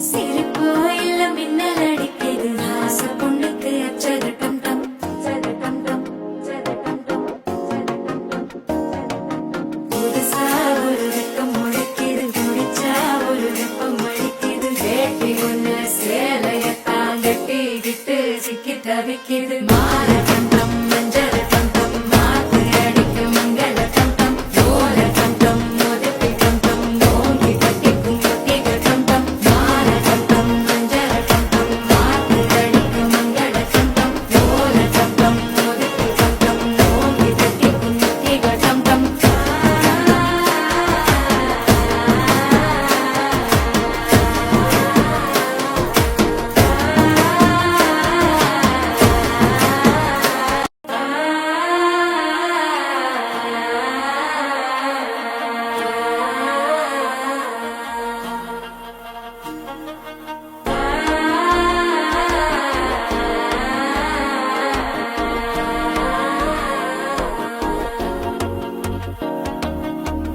சிரிப்போ இல்ல மின்னல் அடிக்குது ஆச பொண்ணுக்கு அச்சது டம் டம் சது டம் டம் சது டம் டம் புதுசா ஒரு வெக்கம் முளைக்குது குடிச்சா ஒரு வெப்பம் அடிக்குது வேட்டி ஒண்ணு சேலையத்தான் கட்டிக்கிட்டு சிக்கி தவிக்குது மாற டம் டம் மஞ்சள் டம் டம் மாத்து அடிக்க மங்கள டம் டம் ஓல டம் டம் மோதிப்பி டம் டம் ஓங்கி கட்டிக்கும் ஒத்திக டம் டம் மாற டம் டம் மஞ்சள் டம் டம் மாத்து அடிக்க மங்கள டம் டம் ஓல டம் டம் மோதிப்பி டம் டம் ஓங்கி கட்டிக்கும் ஒத்திக டம் டம்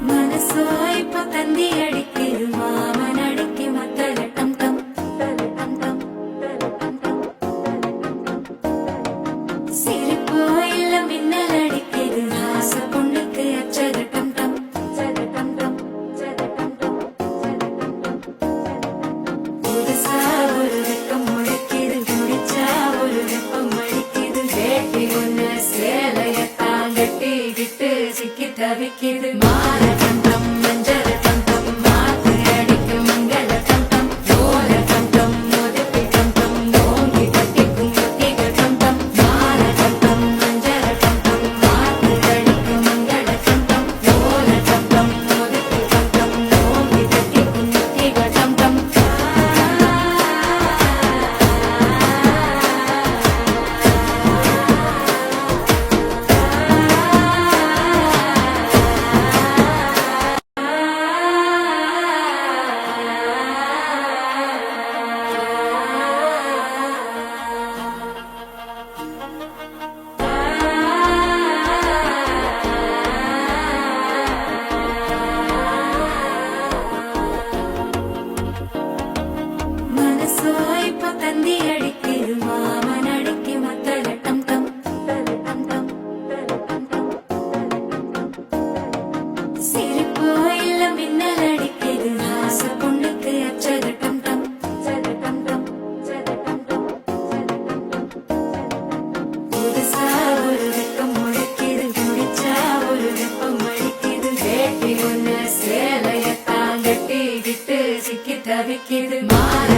மனசோ இப்ப தந்தி அடிக்குது மாமன் அடிக்கு மத்தல டம் டம் டம் டம் டம் டம் சிரிப்போ இல்ல மின்னல் அடிக்குது ஆச பொண்ணுக்கு அச்சது டம் டம் சது டம் டம் சது டம் டம் புதுசா ஒரு வெக்கம் முளைக்குது குடிச்சா ஒரு வெப்பம் அடிக்குது வேட்டி ஒண்ணு சேலையத்தான் கட்டிக்கிட்டு சிக்கி தவிக்குது மாற டம் டம் மஞ்சள் டம் டம் மாத்து அடிக்க மங்கள டம் டம் ஓல டம் டம் மோதிப்பி டம் டம் ஓங்கி கட்டிக்கும் ஒத்திக டம் டம் மாற டம் டம் மஞ்சள் டம் டம் மாத்து அடிக்க மங்கள டம் டம் ஓல டம் டம் மோதிப்பி டம் டம் ஓங்கி கட்டிக்கும் ஒத்திக டம் டம் மனசோ இப்ப தந்தி அடிக்குது மாமன் அடிக்கு மத்தல டம் டம் டம் டம் டம் டம் சிரிப்போ இல்ல மின்னல் அடிக்குது ஆச பொண்ணுக்கு அச்சது டம் டம் சது டம் டம் சது டம் டம் புதுசா ஒரு வெக்கம் முளைக்குது குடிச்சா ஒரு வெப்பம் அடிக்குது வேட்டி ஒண்ணு சேலையத்தான் கட்டிக்கிட்டு சிக்கி தவிக்குது மாற